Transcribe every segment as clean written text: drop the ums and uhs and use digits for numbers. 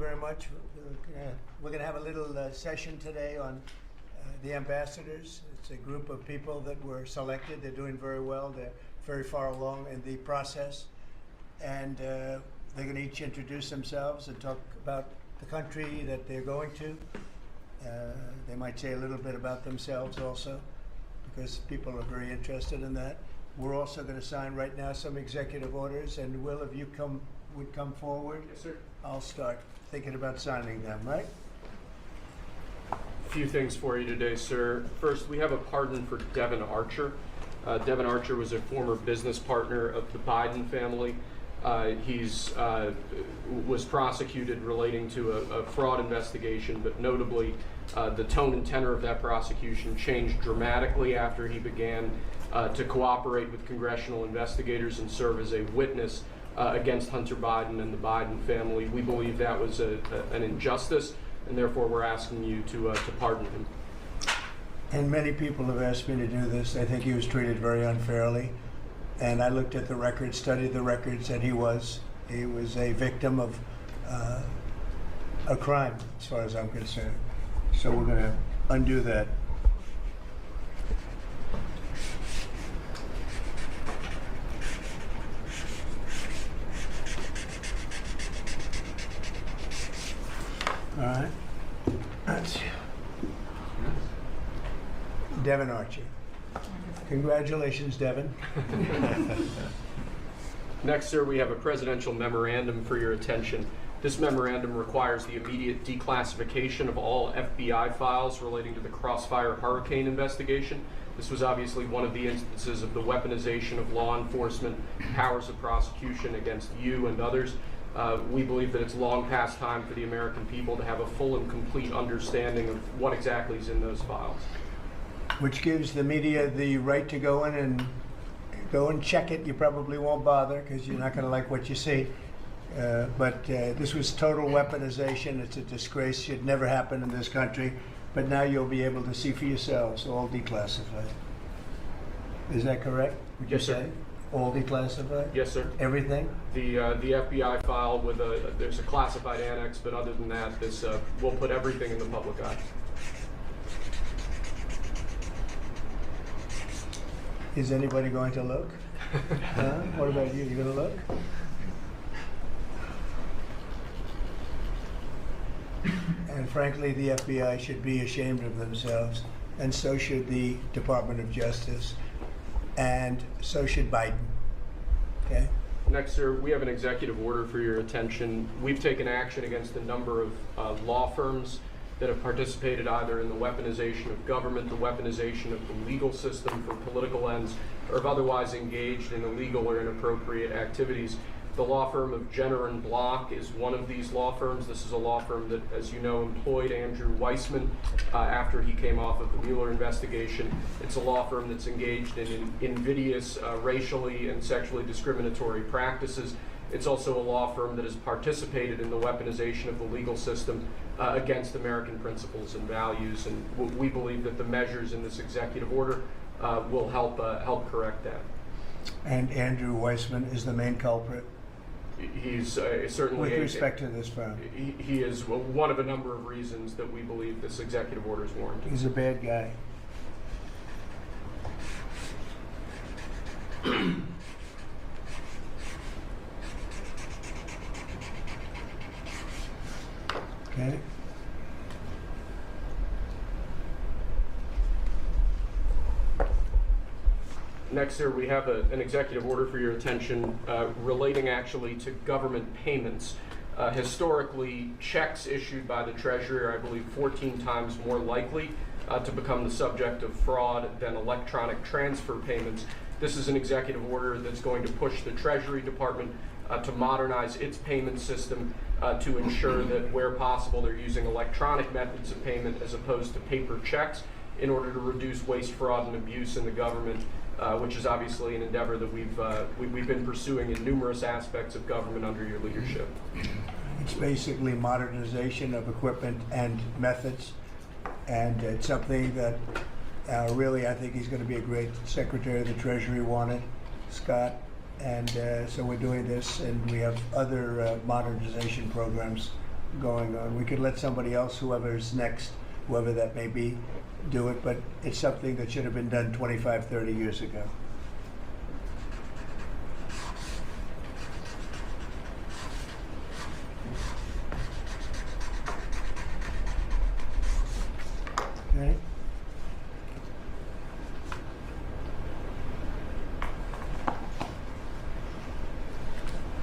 very much. We're going to have a little session today on the ambassadors. It's a group of people that were selected. They're doing very well. They're very far along in the process. And they're going to each introduce themselves and talk about the country that they're going to. They might say a little bit about themselves also, because people are very interested in that. We're also going to sign right now some executive orders. And Will, if you would come forward? Yes, sir. I'll start thinking about signing them, right? A few things for you today, sir. First, we have a pardon for Devin Archer. Devin Archer was a former business partner of the Biden family. He's was prosecuted relating to a fraud investigation, but notably the tone and tenor of that prosecution changed dramatically after he began to cooperate with congressional investigators and serve as a witness against Hunter Biden and the Biden family. We believe that was an injustice, and therefore we're asking you to pardon him. And many people have asked me to do this. I think he was treated very unfairly. And I looked at the records, studied the records, and he was a victim of a crime, as far as I'm concerned. So we're going to undo that. All right. That's Devin Archer. Congratulations, Devin. Next, sir, we have a presidential memorandum for your attention. This memorandum requires the immediate declassification of all FBI files relating to the Crossfire Hurricane investigation. This was obviously one of the instances of the weaponization of law enforcement powers of prosecution against you and others. We believe that it's long past time for the American people to have a full and complete understanding of what exactly is in those files. Which gives the media the right to go in and check it. You probably won't bother because you're not going to like what you see. But this was total weaponization. It's a disgrace. Should never happen in this country. But now you'll be able to see for yourselves, all declassified. Is that correct? Would you Yes, sir. say? All declassified? Yes, sir. Everything? The FBI file with there's a classified annex, but other than that, this we'll put everything in the public eye. Is anybody going to look? Huh? What about you? You going to look? And frankly, the FBI should be ashamed of themselves, and so should the Department of Justice, and so should Biden. Okay? Next, sir, we have an executive order for your attention. We've taken action against a number of law firms that have participated either in the weaponization of government, the weaponization of the legal system for political ends, or have otherwise engaged in illegal or inappropriate activities. The law firm of Jenner and Block is one of these law firms. This is a law firm that, as you know, employed Andrew Weissman after he came off of the Mueller investigation. It's a law firm that's engaged in invidious racially and sexually discriminatory practices. It's also a law firm that has participated in the weaponization of the legal system against American principles and values, and we believe that the measures in this executive order will help correct that. And Andrew Weissman is the main culprit? He's certainly... With respect to this firm? He is one of a number of reasons that we believe this executive order is warranted. He's a bad guy. Okay. Next, sir, we have an executive order for your attention relating actually to government payments. Historically, checks issued by the Treasury are, I believe, 14 times more likely to become the subject of fraud than electronic transfer payments. This is an executive order that's going to push the Treasury Department to modernize its payment system to ensure that where possible they're using electronic methods of payment as opposed to paper checks in order to reduce waste, fraud, and abuse in the government, which is obviously an endeavor that we've been pursuing in numerous aspects of government under your leadership. It's basically modernization of equipment and methods, and it's something that really I think he's going to be a great Secretary of the Treasury wanted, Scott. And so we're doing this, and we have other modernization programs going on. We could let somebody else, whoever's next, whoever that may be, do it, but it's something that should have been done 25, 30 years ago. Okay.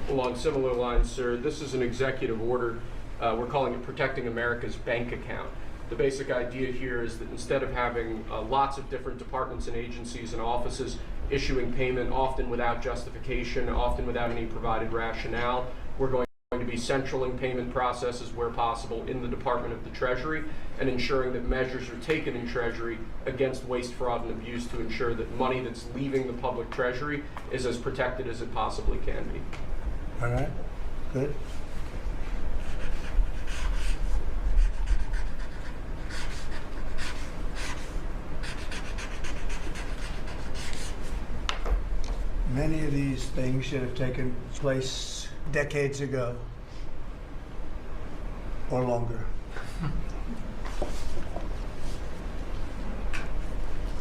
Along similar lines, sir, this is an executive order. We're calling it Protecting America's Bank Account. The basic idea here is that instead of having lots of different departments and agencies and offices issuing payment, often without justification, often without any provided rationale, we're going to be centraling payment processes where possible in the Department of the Treasury and ensuring that measures are taken in Treasury against waste, fraud, and abuse to ensure that money that's leaving the public treasury is as protected as it possibly can be. All right, good. Many of these things should have taken place decades ago or longer.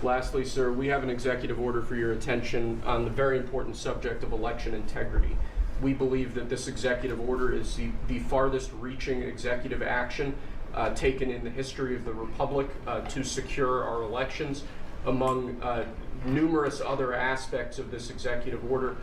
Lastly, sir, we have an executive order for your attention on the very important subject of election integrity. We believe that this executive order is the farthest reaching executive action taken in the history of the Republic to secure our elections. Among numerous other aspects of this executive order,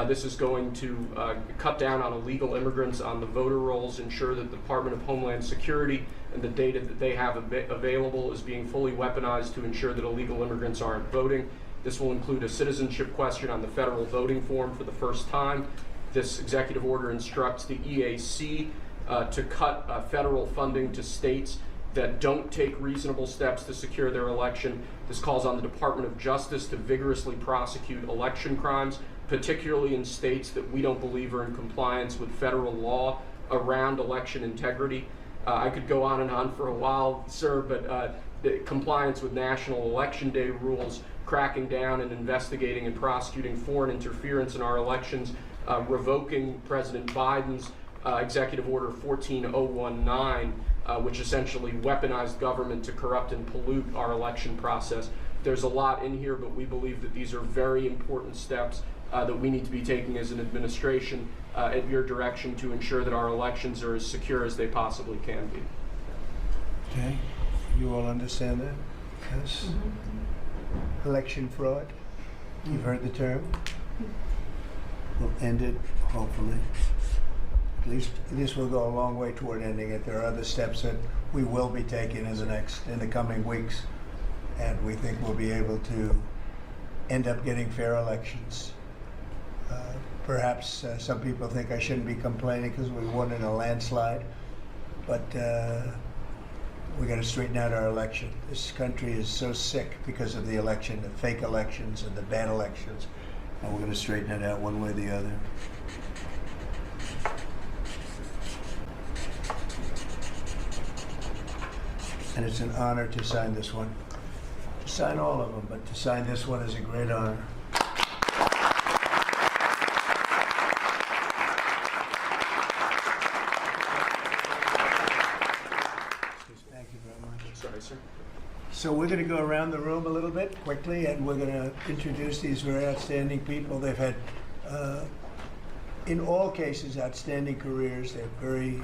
this is going to cut down on illegal immigrants on the voter rolls, ensure that the Department of Homeland Security and the data that they have available is being fully weaponized to ensure that illegal immigrants aren't voting. This will include a citizenship question on the federal voting form for the first time. This executive order instructs the EAC to cut federal funding to states that don't take reasonable steps to secure their election. This calls on the Department of Justice to vigorously prosecute election crimes, particularly in states that we don't believe are in compliance with federal law around election integrity. I could go on and on for a while, sir, but the compliance with National Election Day rules, cracking down and investigating and prosecuting foreign interference in our elections, revoking President Biden's Executive Order 14019, which essentially weaponized government to corrupt and pollute our election process. There's a lot in here, but we believe that these are very important steps that we need to be taking as an administration at your direction to ensure that our elections are as secure as they possibly can be. Okay, you all understand that? Yes. Mm-hmm. Election fraud, you've heard the term. We'll end it, hopefully. At least this will go a long way toward ending it. There are other steps that we will be taking in the coming weeks, and we think we'll be able to end up getting fair elections. Perhaps some people think I shouldn't be complaining because we won in a landslide, but we got to straighten out our election. This country is so sick because of the election, the fake elections and the bad elections, and we're going to straighten it out one way or the other. And it's an honor to sign this one. To sign all of them, but to sign this one is a great honor. Thank you very much. Sorry, sir. So we're going to go around the room a little bit quickly, and we're going to introduce these very outstanding people. They've had, in all cases, outstanding careers. They're very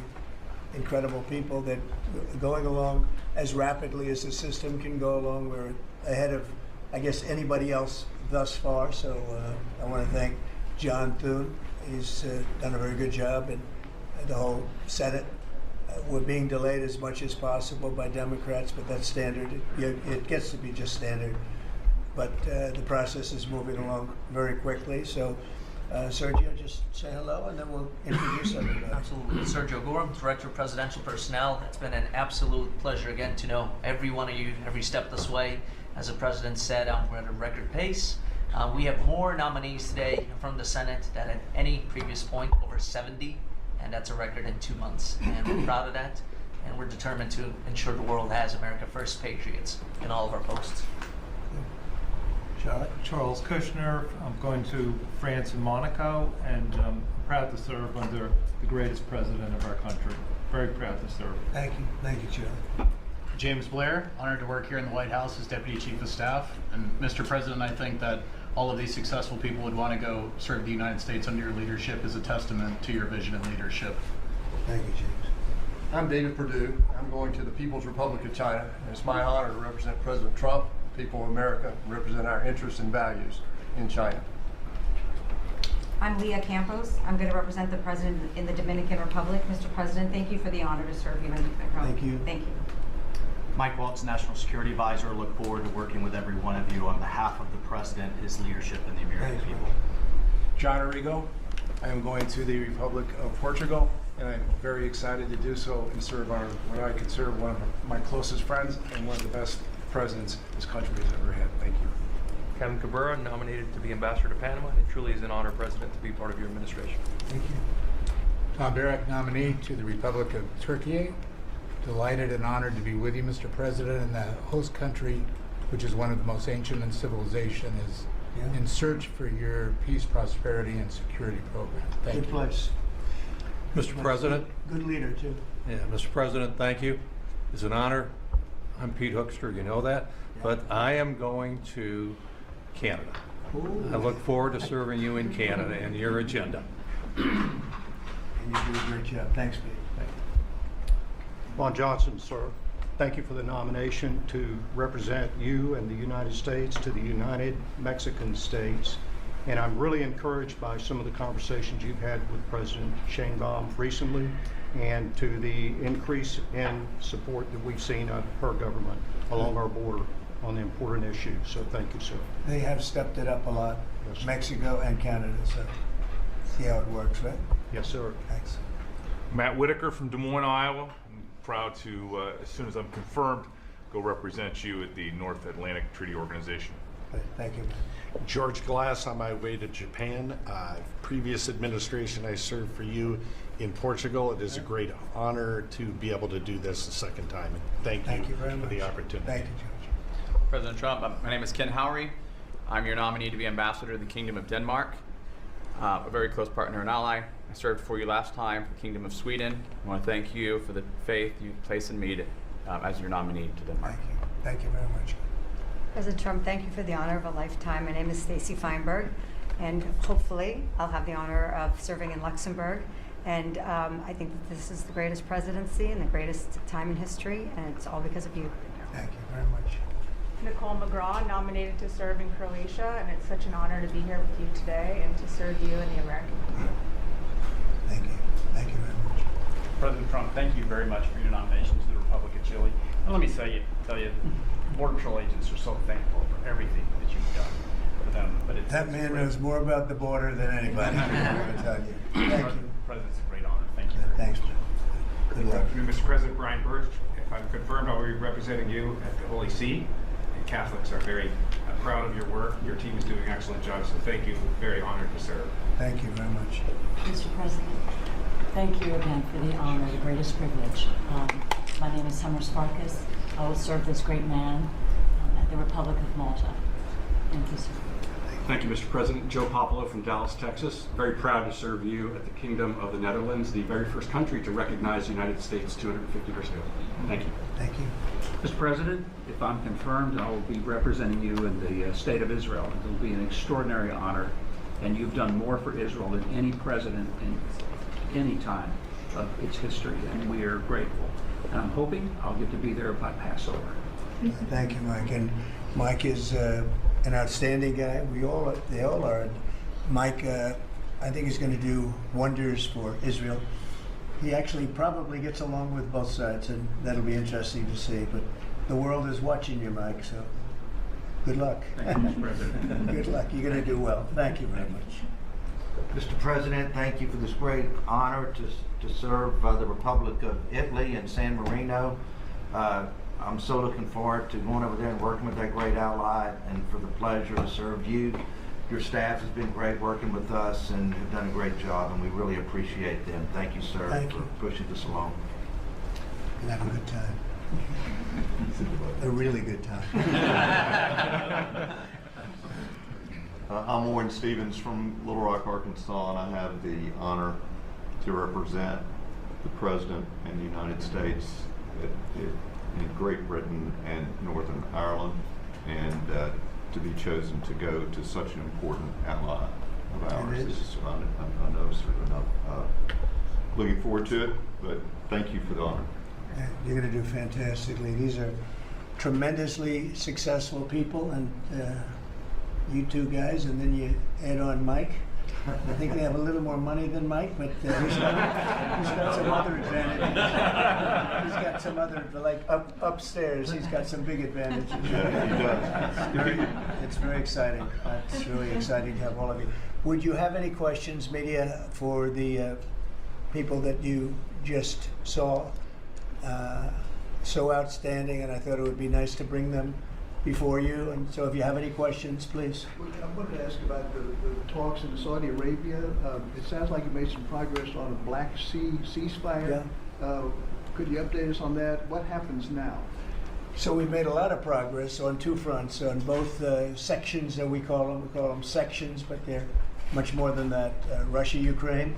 incredible people that are going along as rapidly as the system can go along. We're ahead of, I guess, anybody else thus far. So I want to thank John Thune. He's done a very good job, and the whole Senate. We're being delayed as much as possible by Democrats, but that's standard. It gets to be just standard. But the process is moving along very quickly. So Sergio, just say hello, and then we'll introduce everybody. Absolutely. Sergio Gorham, Director of Presidential Personnel. It's been an absolute pleasure again to know every one of you, every step this way. As the President said, we're at a record pace. We have more nominees today from the Senate than at any previous point, over 70, and that's a record in 2 months. And we're proud of that, and we're determined to ensure the world has America First patriots in all of our posts. Charles Kushner. I'm going to France and Monaco, and I'm proud to serve under the greatest president of our country, very proud to serve. Thank you. Thank you, Charlie. James Blair, honored to work here in the White House as Deputy Chief of Staff. And Mr. President, I think that all of these successful people would want to go serve the United States under your leadership is a testament to your vision and leadership. Thank you, James. I'm David Perdue. I'm going to the People's Republic of China. And it's my honor to represent President Trump, the people of America, and represent our interests and values in China. I'm Leah Campos. I'm going to represent the President in the Dominican Republic. Mr. President, thank you for the honor to serve you in Macron. Thank you. Thank you. Mike Waltz, National Security Advisor. Look forward to working with every one of you on behalf of the President, his leadership, and the American Thanks, people. John Arrigo. I am going to the Republic of Portugal, and I'm very excited to do so and serve what I consider one of my closest friends and one of the best presidents this country has ever had. Thank you. Kevin Cabrera, nominated to be Ambassador to Panama. It truly is an honor, President, to be part of your administration. Thank you. Tom Barrack, nominee to the Republic of Turkey. Delighted and honored to be with you, Mr. President, in the host country, which is one of the most ancient in civilization, is in search for your peace, prosperity, and security program. Thank Good you. place. Mr. President, Good leader, too. yeah, Mr. President, thank you. It's an honor. I'm Pete Hoekstra, you know that, but I am going to Canada. Ooh. I look forward to serving you in Canada and your agenda. And you do a great job. Thanks, Pete. Ron Johnson, sir, thank you for the nomination to represent you and the United States to the United Mexican States. And I'm really encouraged by some of the conversations you've had with President Sheinbaum recently and to the increase in support that we've seen of her government along our border on the important issues. So thank you, sir. They have stepped it up a lot, Yes, sir. Mexico and Canada, so see how it works, right? Yes, sir. Thanks. Matt Whitaker from Des Moines, Iowa. I'm proud to, as soon as I'm confirmed, go represent you at the North Atlantic Treaty Organization. Thank you. George Glass, on my way to Japan. Previous administration, I served for you in Portugal. It is a great honor to be able to do this a second time. And thank you very for much. the opportunity. Thank you, George. President Trump, my name is Ken Howry. I'm your nominee to be Ambassador to the Kingdom of Denmark, a very close partner and ally. I served for you last time for the Kingdom of Sweden. I want to thank you for the faith you place in me as your nominee to Denmark. Thank you. Thank you very much. President Trump, thank you for the honor of a lifetime. My name is Stacy Feinberg, and hopefully I'll have the honor of serving in Luxembourg. And I think that this is the greatest presidency and the greatest time in history, and it's all because of you. Thank you very much. Nicole McGraw, nominated to serve in Croatia, and it's such an honor to be here with you today and to serve you and the American people. Thank you. Thank you very much. President Trump, thank you very much for your nomination to the Republic of Chile. And let me tell you, Border Patrol agents are so thankful for everything that you've done for them. But That man knows more about the border than anybody. I'm going to tell you. Thank you. President's a great honor. Thank you. Thanks, man. Good luck. Mr. President, Brian Birch, if I'm confirmed, I'll be representing you at the Holy See. And Catholics are very proud of your work. Your team is doing an excellent job, so thank you. Very honored to serve. Thank you very much. Mr. President, thank you again for the honor, the greatest privilege. My name is Summer Sparkus. I will serve this great man at the Republic of Malta. Thank you, sir. Thank you, Mr. President. Joe Popolo from Dallas, Texas. Very proud to serve you at the Kingdom of the Netherlands, the very first country to recognize the United States 250 years ago. Thank you. Thank you. Mr. President, if I'm confirmed, I will be representing you in the state of Israel. It will be an extraordinary honor, and you've done more for Israel than any president in any time of its history, and we are grateful. And I'm hoping I'll get to be there by Passover. Thank you, Mike. And Mike is an outstanding guy. They all are. Mike, I think he's going to do wonders for Israel. He actually probably gets along with both sides, and that'll be interesting to see. But the world is watching you, Mike, so good luck. Thank you, Mr. President. Good luck. You're going to do well. Thank you very much. Mr. President, thank you for this great honor to serve the Republic of Italy and San Marino. I'm so looking forward to going over there and working with that great ally, and for the pleasure to serve you. Your staff has been great working with us and have done a great job, and we really appreciate them. Thank you, sir, for pushing this along. And have a good time. A really good time. I'm Warren Stevens from Little Rock, Arkansas, and I have the honor to represent the President and the United States in Great Britain and Northern Ireland, and to be chosen to go to such an important ally of ours. I know certainly not looking forward to it, but thank you for the honor. You're going to do fantastically. These are tremendously successful people, and you two guys, and then you add on Mike. I think they have a little more money than Mike, but he's got some other advantages. He's got some other, like upstairs, he's got some big advantages. Yeah, he does. It's very exciting. It's really exciting to have all of you. Would you have any questions, media, for the people that you just saw? So outstanding, and I thought it would be nice to bring them before you. And so if you have any questions, please. I wanted to ask about the talks in Saudi Arabia. It sounds like you made some progress on a Black Sea ceasefire. Yeah. Could you update us on that? What happens now? So we've made a lot of progress on two fronts, on both sections that we call them sections, but they're much more than that. Russia, Ukraine,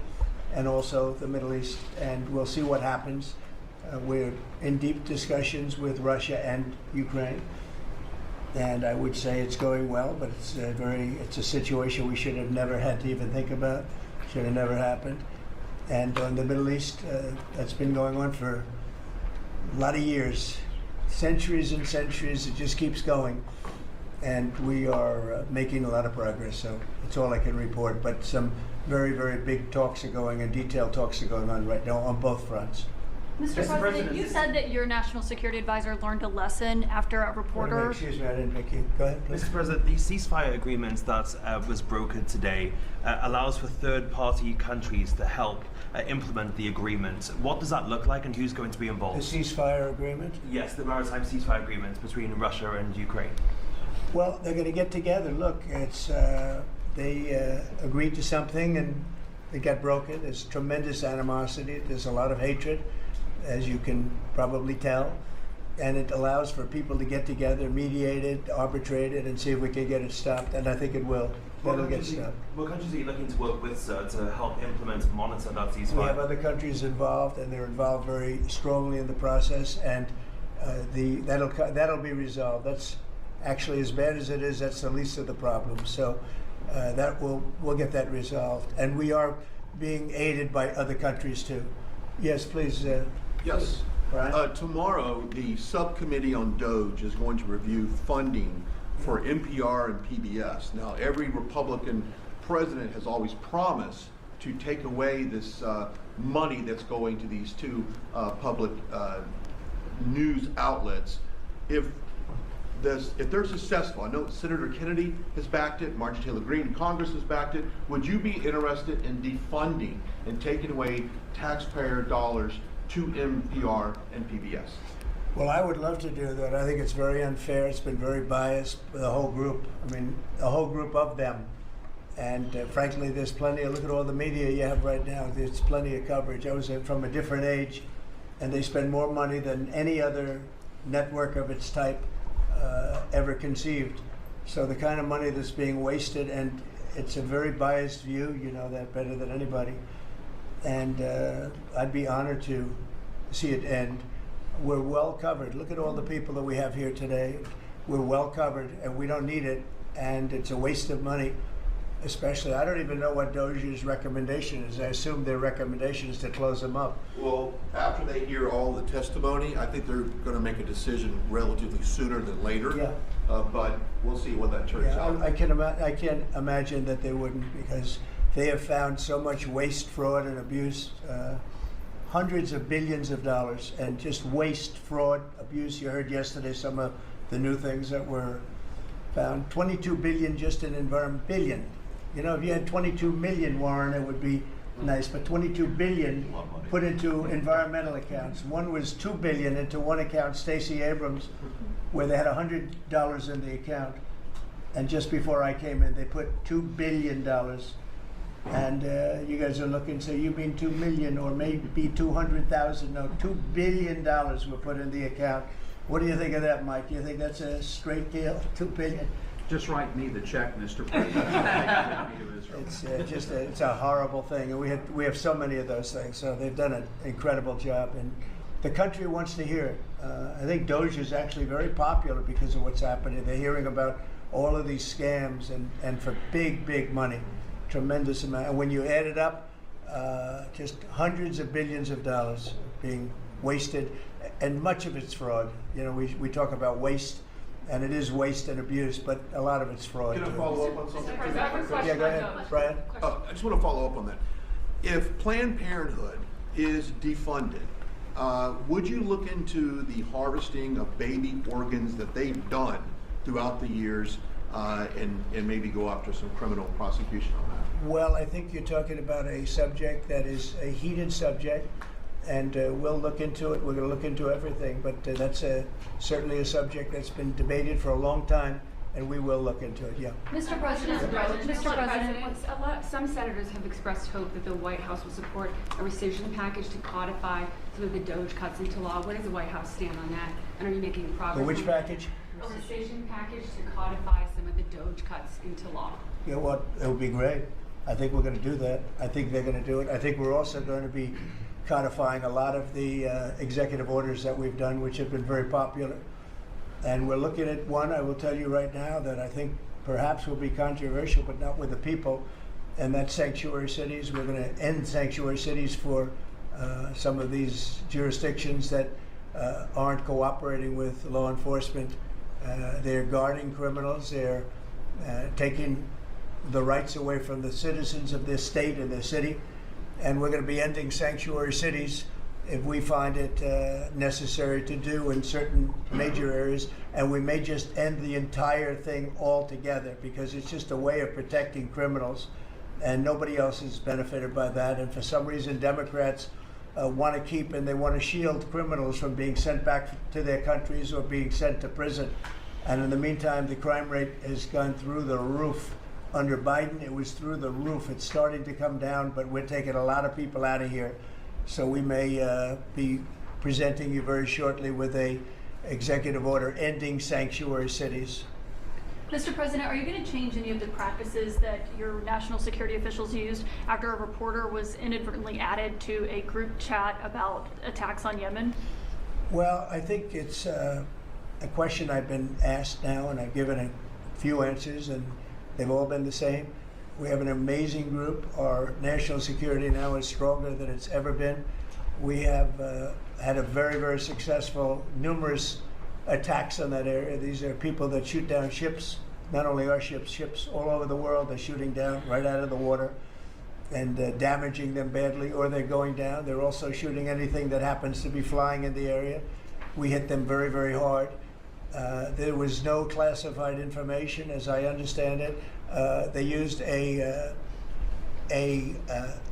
and also the Middle East, and we'll see what happens. We're in deep discussions with Russia and Ukraine, and I would say it's going well, but it's a situation we should have never had to even think about. Should have never happened. And on the Middle East, that's been going on for a lot of years, centuries and centuries. It just keeps going, and we are making a lot of progress. So that's all I can report. But some very, very big talks are going, and detailed talks are going on right now on both fronts. Mr. President, you said that your national security advisor learned a lesson after a reporter. Excuse me, I didn't make you. Go ahead, please. Mr. President, the ceasefire agreement that was brokered today allows for third-party countries to help implement the agreement. What does that look like, and who's going to be involved? The ceasefire agreement? Yes, the maritime ceasefire agreement between Russia and Ukraine. Well, they're going to get together. Look, it's they agreed to something and it got broken. There's tremendous animosity. There's a lot of hatred, as you can probably tell, and it allows for people to get together, mediate it, arbitrate it, and see if we can get it stopped, and I think it will. That'll get stopped. What countries are you looking to work with, sir, to help implement and monitor that ceasefire? We have other countries involved, and they're involved very strongly in the process, and that'll be resolved. That's actually, as bad as it is, that's the least of the problems. So we'll get that resolved, and we are being aided by other countries too. Yes, please. Yes. Brian? Tomorrow, the subcommittee on DOGE is going to review funding for NPR and PBS. Now, every Republican president has always promised to take away this money that's going to these two public news outlets. If they're successful, I know Senator Kennedy has backed it, Marjorie Taylor Greene in Congress has backed it. Would you be interested in defunding and taking away taxpayer dollars to NPR and PBS? Well, I would love to do that. I think it's very unfair. It's been very biased for the whole group. I mean, a whole group of them. And frankly, there's plenty look at all the media you have right now. There's plenty of coverage. I was from a different age, and they spend more money than any other network of its type ever conceived. So the kind of money that's being wasted, and it's a very biased view, you know that better than anybody. And I'd be honored to see it end. We're well covered. Look at all the people that we have here today. We're well covered, and we don't need it, and it's a waste of money. Especially, I don't even know what DOJ's recommendation is. I assume their recommendation is to close them up. Well, after they hear all the testimony, I think they're going to make a decision relatively sooner than later. Yeah. But we'll see what that turns out. I can't imagine that they wouldn't, because they have found so much waste, fraud, and abuse. Hundreds of billions of dollars, and just waste, fraud, abuse. You heard yesterday some of the new things that were found. 22 billion just in environment. Billion. You know, if you had 22 million, Warren, it would be nice, but 22 billion put into environmental accounts. One was 2 billion into one account, Stacey Abrams, where they had $100 in the account. And just before I came in, they put $2 billion. And you guys are looking, so you mean 2 million or maybe 200,000? No, $2 billion were put in the account. What do you think of that, Mike? Do you think that's a straight deal? 2 billion? Just write me the check, Mr. President. I'll take it with me to Israel. It's it's a horrible thing, and we have so many of those things. So they've done an incredible job, and the country wants to hear it. I think Doge is actually very popular because of what's happening. They're hearing about all of these scams and for big money, tremendous amount. And when you add it up, just hundreds of billions of dollars being wasted, and much of it's fraud. You know, we talk about waste. And it is waste and abuse, but a lot of it's fraud. Can I follow up on something? Yeah, go ahead, Brian. I just want to follow up on that. If Planned Parenthood is defunded, would you look into the harvesting of baby organs that they've done throughout the years and maybe go after some criminal prosecution on that? Well, I think you're talking about a subject that is a heated subject, and we'll look into it. We're going to look into everything, but that's certainly a subject that's been debated for a long time, and we will look into it. Yeah. Mr. President, some senators have expressed hope that the White House will support a rescission package to codify some of the Doge cuts into law. Where does the White House stand on that? And are you making progress? The which package? A rescission package to codify some of the Doge cuts into law. You know what? It would be great. I think we're going to do that. I think they're going to do it. I think we're also going to be codifying a lot of the executive orders that we've done, which have been very popular. And we're looking at one, I will tell you right now, that I think perhaps will be controversial, but not with the people, and that's sanctuary cities. We're going to end sanctuary cities for some of these jurisdictions that aren't cooperating with law enforcement. They're guarding criminals. They're taking the rights away from the citizens of this state and their city. And we're going to be ending sanctuary cities if we find it necessary to do in certain major areas. And we may just end the entire thing altogether because it's just a way of protecting criminals. And nobody else is benefited by that. And for some reason, Democrats want to keep and they want to shield criminals from being sent back to their countries or being sent to prison. And in the meantime, the crime rate has gone through the roof. Under Biden, it was through the roof. It's starting to come down, but we're taking a lot of people out of here. So we may be presenting you very shortly with a executive order ending sanctuary cities. Mr. President, are you going to change any of the practices that your national security officials used after a reporter was inadvertently added to a group chat about attacks on Yemen? Well, I think it's a question I've been asked now, and I've given a few answers, and they've all been the same. We have an amazing group. Our national security now is stronger than it's ever been. We have had a very successful, numerous attacks on that area. These are people that shoot down ships, not only our ships, ships all over the world. They're shooting down right out of the water and damaging them badly, or they're going down. They're also shooting anything that happens to be flying in the area. We hit them very hard. There was no classified information, as I understand it. They used a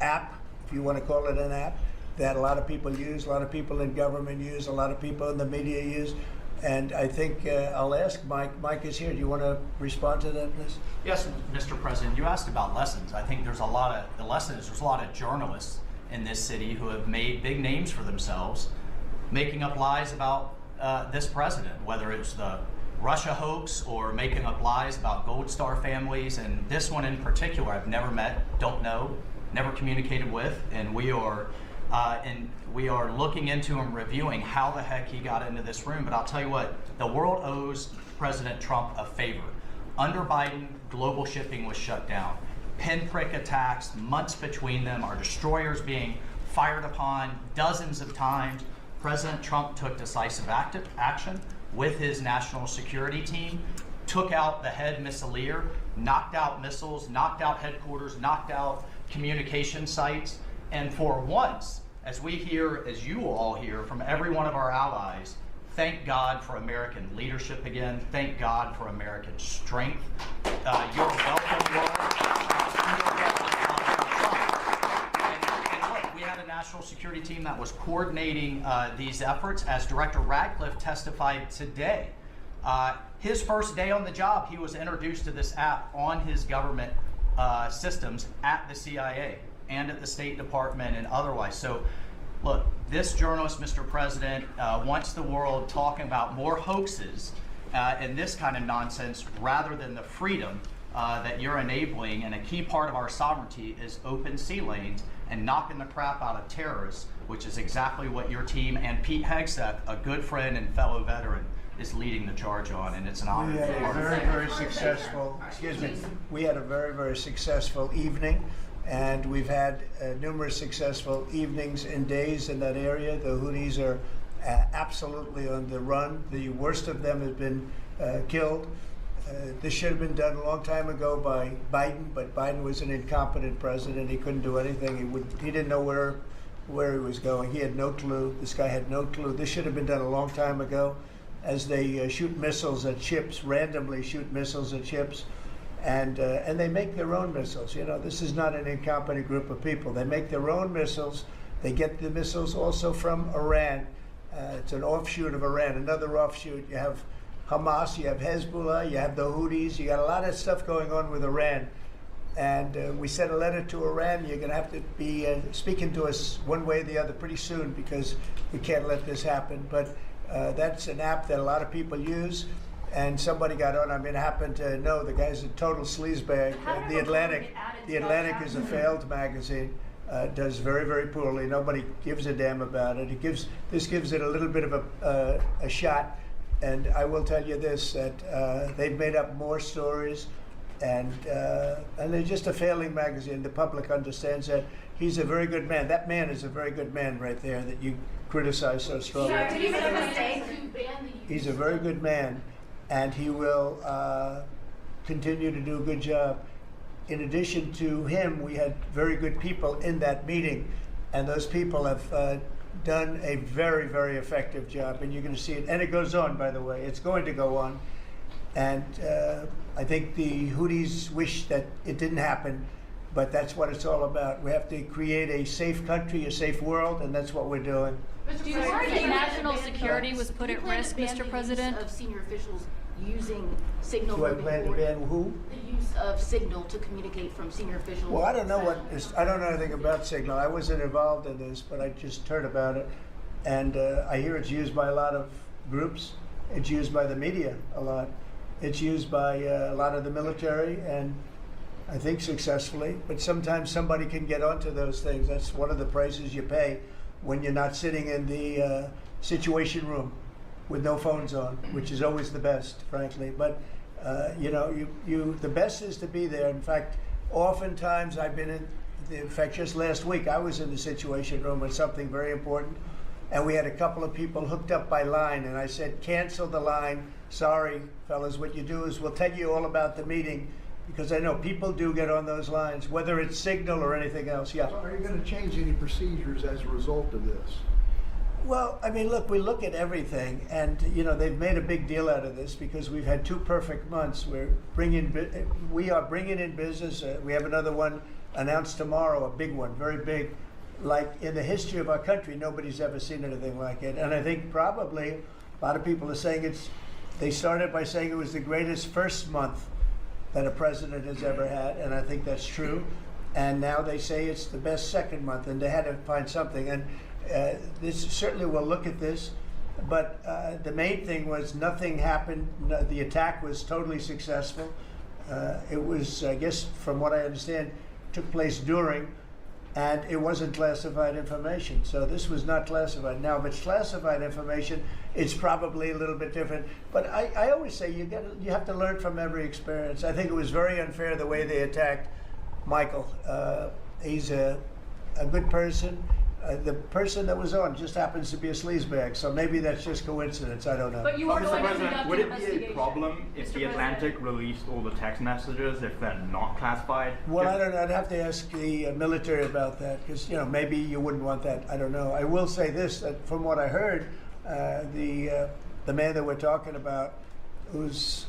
app, if you want to call it an app, that a lot of people use, a lot of people in government use, a lot of people in the media use. And I think I'll ask Mike. Mike is here. Do you want to respond to that, please? Yes, Mr. President. You asked about lessons. I think there's a lot of journalists in this city who have made big names for themselves, making up lies about this president, whether it's the Russia hoax or making up lies about Gold Star families. And this one in particular, I've never met, don't know, never communicated with, and we are looking into and reviewing how the heck he got into this room. But I'll tell you what, the world owes President Trump a favor. Under Biden, global shipping was shut down. Pinprick attacks, months between them, our destroyers being fired upon dozens of times. President Trump took decisive action with his national security team, took out the head missileer, knocked out missiles, knocked out headquarters, knocked out communication sites. And for once, as we hear, as you all hear from every one of our allies, thank God for American leadership again. Thank God for American strength. You're welcome, and look, we had a national security team that was coordinating these efforts. As Director Radcliffe testified today, his first day on the job, he was introduced to this app on his government systems at the CIA and at the State Department and otherwise. So look, this journalist, Mr. President, wants the world talking about more hoaxes in this kind of nonsense rather than the freedom that you're enabling. And a key part of our sovereignty is open sea lanes and knocking the crap out of terrorists, which is exactly what your team and Pete Hegseth, a good friend and fellow veteran, is leading the charge on, and it's an honor. We had a very, very successful, we had a very, very successful evening, and we've had numerous successful evenings and days in that area. The Houthis are absolutely on the run. The worst of them has been killed. This should have been done a long time ago by Biden, but Biden was an incompetent president. He couldn't do anything. He didn't know where he was going. He had no clue. This guy had no clue. This should have been done a long time ago. As they shoot missiles at ships, randomly shoot missiles at ships, and they make their own missiles. You know, this is not an incompetent group of people. They make their own missiles. They get the missiles also from Iran. It's an offshoot of Iran, another offshoot. You have Hamas, you have Hezbollah, you have the Houthis. You got a lot of stuff going on with Iran. And we sent a letter to Iran. You're going to have to be speaking to us one way or the other pretty soon, because we can't let this happen. But that's an app that a lot of people use, and somebody got on. I mean, I happen to know the guy's a total sleazebag. The Atlantic is a failed magazine. Does very, very poorly. Nobody gives a damn about it. This gives it a little bit of a shot. And I will tell you this, that they've made up more stories, and they're just a failing magazine. The public understands that. He's a very good man. That man is a very good man right there that you criticize so strongly. He's a very good man, and he will continue to do a good job. In addition to him, we had very good people in that meeting, and those people have done a very, very effective job, and you're going to see it. And it goes on, by the way. It's going to go on. And I think the Houthis wish that it didn't happen, but that's what it's all about. We have to create a safe country, a safe world, and that's what we're doing. Do you worry that national security was put at risk, Mr. President? Of senior officials using Signal. Do I plan to ban who? The use of Signal to communicate from senior officials. Well, I don't know I don't know anything about Signal. I wasn't involved in this, but I just heard about it, and I hear it's used by a lot of groups. It's used by the media a lot. It's used by a lot of the military, and I think successfully. But sometimes somebody can get onto those things. That's one of the prices you pay when you're not sitting in the Situation Room with no phones on, which is always the best, frankly. But you know, the best is to be there. In fact, oftentimes I've been in fact, just last week I was in the Situation Room with something very important, and we had a couple of people hooked up by line, and I said, cancel the line. Sorry, fellas, what you do is we'll tell you all about the meeting, because I know people do get on those lines, whether it's Signal or anything else. Yeah. So are you going to change any procedures as a result of this? Well, I mean, look, we look at everything, and you know, they've made a big deal out of this because we've had 2 perfect months. We are bringing in business. We have another one announced tomorrow, a big one, very big. Like in the history of our country, nobody's ever seen anything like it. And I think probably a lot of people are saying they started by saying it was the greatest first month that a president has ever had, and I think that's true. And now they say it's the best second month, and they had to find something. And this certainly will look at this, but the main thing was nothing happened. The attack was totally successful. It was, I guess, from what I understand, took place during, and it wasn't classified information. So this was not classified. Now, if it's classified information, it's probably a little bit different. But I always say you have to learn from every experience. I think it was very unfair the way they attacked Michael. He's a good person. The person that was on just happens to be a sleazebag, so maybe that's just coincidence. I don't know. But you are going to conduct would an it be a investigation, problem if the Atlantic released all the text messages if they're not classified? Well, I don't know. I'd have to ask the military about that, because you know, maybe you wouldn't want that. I don't know. I will say this: that from what I heard, the man that we're talking about, who's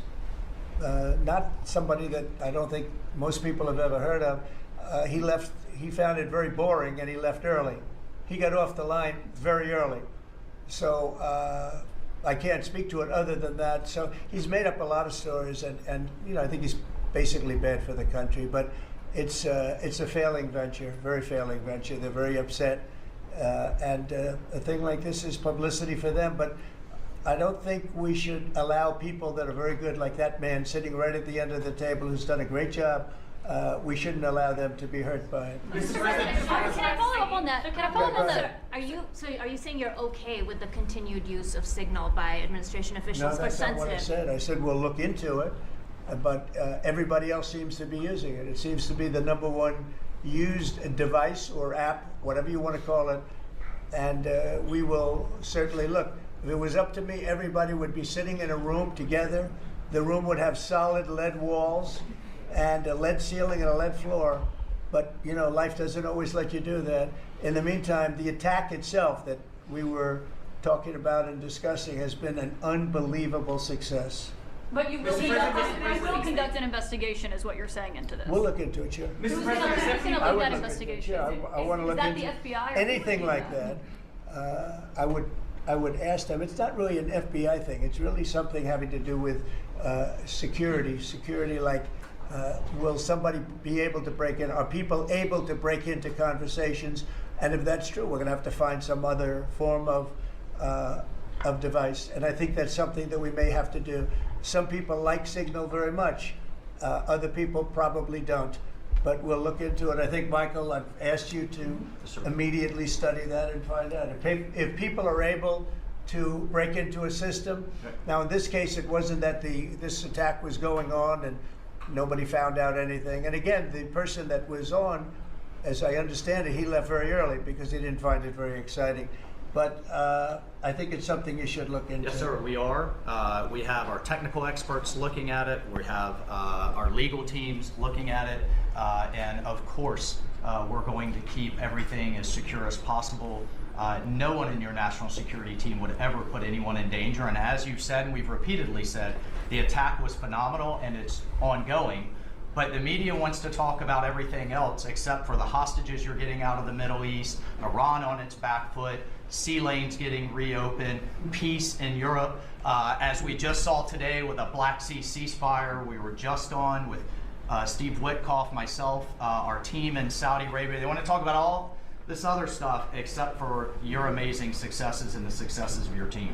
not somebody that I don't think most people have ever heard of, he left. He found it very boring, and he left early. He got off the line very early. So I can't speak to it other than that. So he's made up a lot of stories, and you know, I think he's basically bad for the country. But it's a failing venture, very failing venture. They're very upset, and a thing like this is publicity for them. But I don't think we should allow people that are very good, like that man sitting right at the end of the table who's done a great job. We shouldn't allow them to be hurt by it. Mr. President, can I follow up on that? Can I follow up on that? Are you saying you're okay with the continued use of Signal by administration officials No, for that's not what I sensitive? said. I said we'll look into it, but everybody else seems to be using it. It seems to be the #1 used device or app, whatever you want to call it, and we will certainly look. If it was up to me, everybody would be sitting in a room together. The room would have solid lead walls and a lead ceiling and a lead floor. But, you know, life doesn't always let you do that. In the meantime, the attack itself that we were talking about and discussing has been an unbelievable success. But you will conduct an investigation, is what you're saying into this. We'll look into it, sure. Who's going to lead that investigation? I want to look into Is that the FBI? Or anything like that. I would ask them. It's not really an FBI thing. It's really something having to do with security. Security, like, will somebody be able to break in? Are people able to break into conversations? And if that's true, we're going to have to find some other form of device. And I think that's something that we may have to do. Some people like Signal very much. Other people probably don't. But we'll look into it. I think, Michael, I've asked you to immediately study that and find out. If people are able to break into a system, now in this case it wasn't that this attack was going on and nobody found out anything. And again, the person that was on, as I understand it, he left very early because he didn't find it very exciting. But I think it's something you should look into. Yes, sir, we are. We have our technical experts looking at it. We have our legal teams looking at it. And of course, we're going to keep everything as secure as possible. No one in your national security team would ever put anyone in danger. And as you've said, and we've repeatedly said, the attack was phenomenal and it's ongoing. But the media wants to talk about everything else except for the hostages you're getting out of the Middle East, Iran on its back foot, sea lanes getting reopened, peace in Europe. As we just saw today with a Black Sea ceasefire, we were just on with Steve Witkoff, myself, our team in Saudi Arabia. They want to talk about all this other stuff except for your amazing successes and the successes of your team.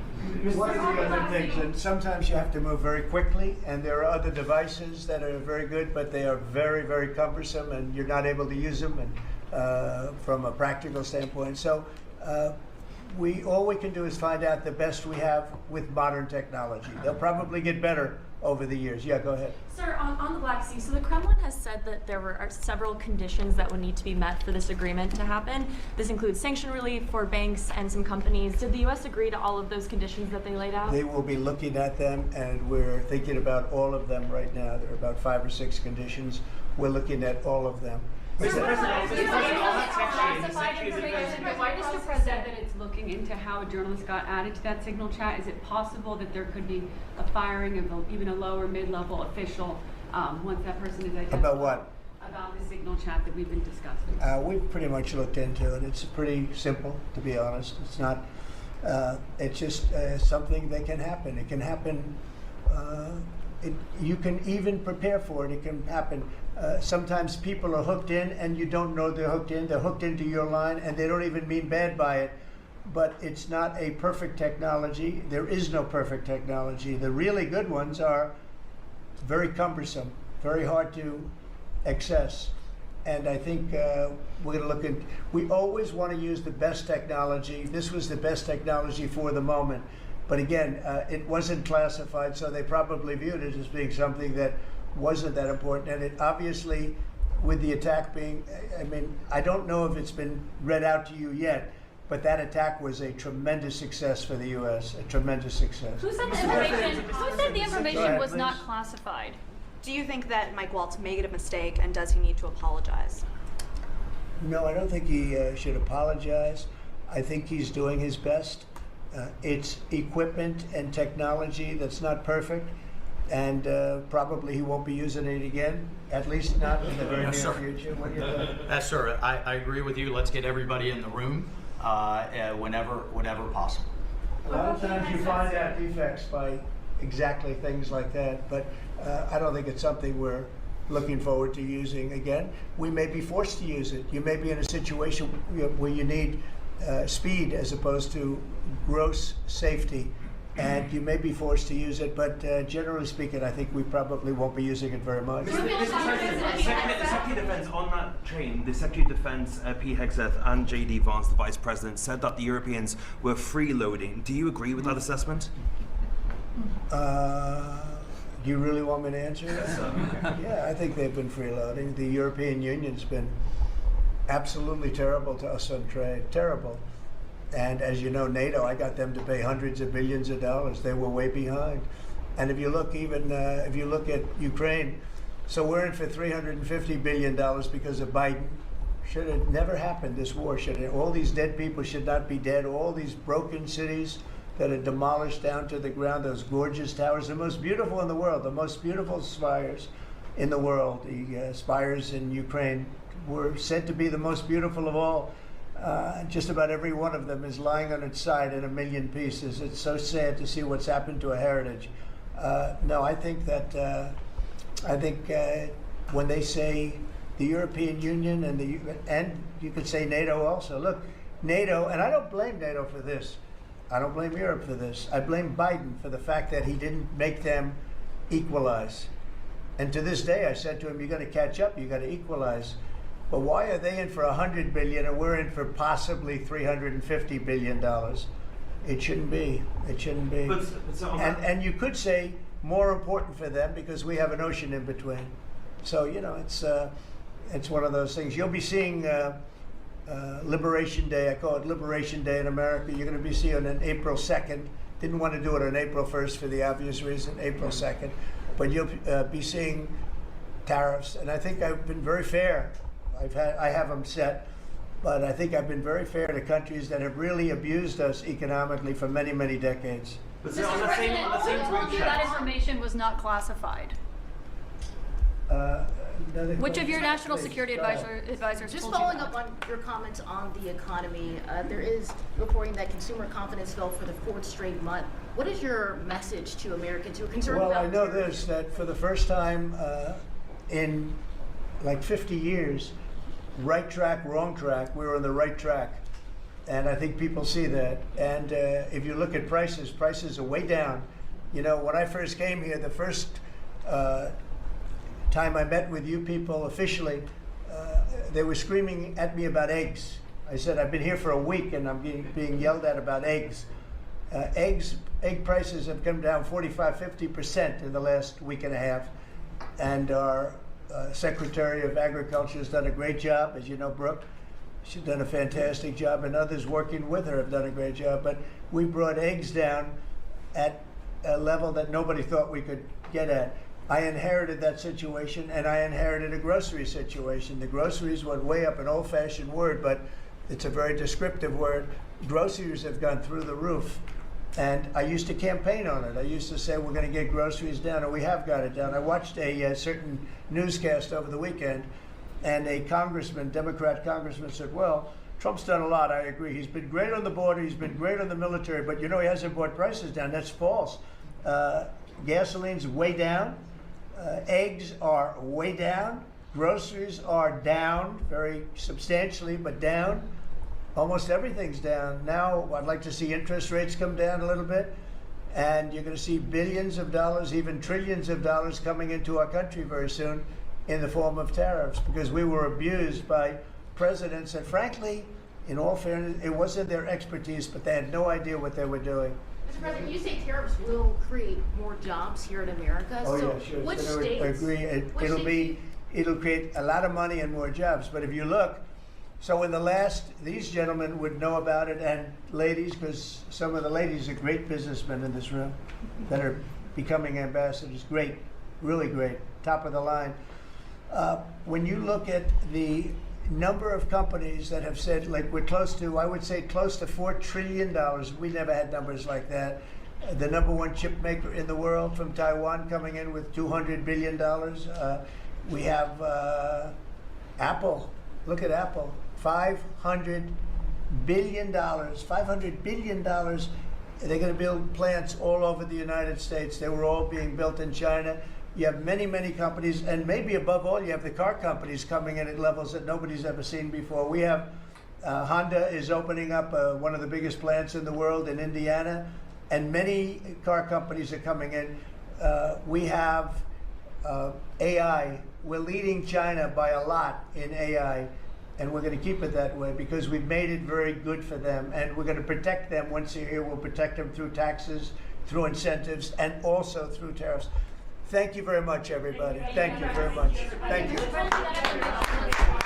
One of the other things, and sometimes you have to move very quickly, and there are other devices that are very good, but they are very, very cumbersome, and you're not able to use them and, from a practical standpoint. So all we can do is find out the best we have with modern technology. They'll probably get better over the years. Yeah, go ahead. Sir, on the Black Sea, so the Kremlin has said that there are several conditions that would need to be met for this agreement to happen. This includes sanction relief for banks and some companies. Did the U.S. agree to all of those conditions that they laid out? They will be looking at them, and we're thinking about all of them right now. There are about 5 or 6 conditions. We're looking at all of them. Mr. President said that it's looking into how a journalist got added to that Signal chat. Is it possible that there could be a firing of even a lower mid-level official once that person is identified? About what? About the Signal chat that we've been discussing. We've pretty much looked into it. It's pretty simple, to be honest. It's not. It's just something that can happen. It can happen. You can even prepare for it. It can happen. Sometimes people are hooked in and you don't know they're hooked in. They're hooked into your line and they don't even mean bad by it. But it's not a perfect technology. There is no perfect technology. The really good ones are very cumbersome, very hard to access. And I think we're going to look at, we always want to use the best technology. This was the best technology for the moment. But again, it wasn't classified, so they probably viewed it as being something that wasn't that important. And it obviously, with the attack being, I mean, I don't know if it's been read out to you yet, but that attack was a tremendous success for the U.S., a tremendous success. Who said the information was not classified? Do you think that Mike Waltz made a mistake, and does he need to apologize? No, I don't think he should apologize. I think he's doing his best. It's equipment and technology that's not perfect, and probably he won't be using it again, at least not in the very near future. What do you think? Yes, sir. I agree with you. Let's get everybody in the room whenever possible. A lot of times you find out defects by exactly things like that, but I don't think it's something we're looking forward to using again. We may be forced to use it. You may be in a situation where you need speed as opposed to gross safety. and you may be forced to use it, but generally speaking, I think we probably won't be using it very much. Mr. President, the Secretary of Defense, on that train, the Secretary of Defense, Pete Hegseth, and J.D. Vance, the Vice President, said that the Europeans were freeloading. Do you agree with that assessment? Do you really want me to answer that? Yeah, I think they've been freeloading. The European Union's been absolutely terrible to us on trade, terrible. And as you know, NATO, I got them to pay hundreds of billions of dollars. They were way behind. And if you look if you look at Ukraine, so we're in for $350 billion because of Biden. Should have never happened, this war. All these dead people should not be dead. All these broken cities that are demolished down to the ground, those gorgeous towers, the most beautiful in the world, the most beautiful spires in the world. The spires in Ukraine were said to be the most beautiful of all. Just about every one of them is lying on its side in a million pieces. It's so sad to see what's happened to a heritage. No, I think that when they say the European Union and you could say NATO also. Look, NATO, and I don't blame NATO for this. I don't blame Europe for this. I blame Biden for the fact that he didn't make them equalize. And to this day, I said to him, "You got to catch up. You got to equalize." But why are they in for $100 billion and we're in for possibly $350 billion? It shouldn't be. It shouldn't be. And you could say more important for them because we have an ocean in between. So you know, it's one of those things. You'll be seeing Liberation Day. I call it Liberation Day in America. You're going to be seeing it on April 2nd. Didn't want to do it on April 1st for the obvious reason. April 2nd, but you'll be seeing tariffs. And I think I've been very fair. I have them set, but I think I've been very fair to countries that have really abused us economically for many, many decades. But Mr. President, who told you that information was not classified? Which of your national security advisors Just told you following that? up on your comments on the economy, there is reporting that consumer confidence fell for the fourth straight month. What is your message to Americans who are concerned Well, about? I know this, that for the first time in like 50 years, right track, wrong track, we were on the right track. And I think people see that. And if you look at prices, prices are way down. You know, when I first came here, the first time I met with you people officially, they were screaming at me about eggs. I said, I've been here for a week and I'm being yelled at about eggs. Egg prices have come down 45–50% in the last week and a half. And our Secretary of Agriculture has done a great job, as you know, Brooke. She's done a fantastic job, and others working with her have done a great job. But we brought eggs down at a level that nobody thought we could get at. I inherited that situation, and I inherited a grocery situation. The groceries went way up, an old-fashioned word, but it's a very descriptive word. Groceries have gone through the roof. And I used to campaign on it. I used to say we're going to get groceries down, and we have got it down. I watched a certain newscast over the weekend, and a congressman, Democrat congressman, said, well, Trump's done a lot, I agree. He's been great on the border, he's been great on the military, but you know he hasn't brought prices down. That's false. Gasoline's way down. Eggs are way down. Groceries are down, very substantially, but down. Almost everything's down. Now, I'd like to see interest rates come down a little bit, and you're going to see billions of dollars, even trillions of dollars coming into our country very soon in the form of tariffs, because we were abused by presidents, and frankly, in all fairness, it wasn't their expertise, but they had no idea what they were doing. Mr. President, you say tariffs will create more jobs here in America. Oh, so yeah, sure. Which So states? I agree. It'll create a lot of money and more jobs. But if you look, so in the last, these gentlemen would know about it, and ladies, because some of the ladies are great businessmen in this room that are becoming ambassadors. Great, really great, top of the line. When you look at the number of companies that have said, like we're close to, I would say close to $4 trillion. We never had numbers like that. The #1 chip maker in the world from Taiwan coming in with $200 billion. We have Apple. Look at Apple. $500 billion. $500 billion. They're going to build plants all over the United States. They were all being built in China. You have many, many companies, and maybe above all, you have the car companies coming in at levels that nobody's ever seen before. We have Honda is opening up one of the biggest plants in the world in Indiana, and many car companies are coming in. We have AI. We're leading China by a lot in AI, and we're going to keep it that way because we've made it very good for them, and we're going to protect them. Once they're here, we'll protect them through taxes, through incentives, and also through tariffs. Thank you very much, everybody. Thank you very much. Thank you.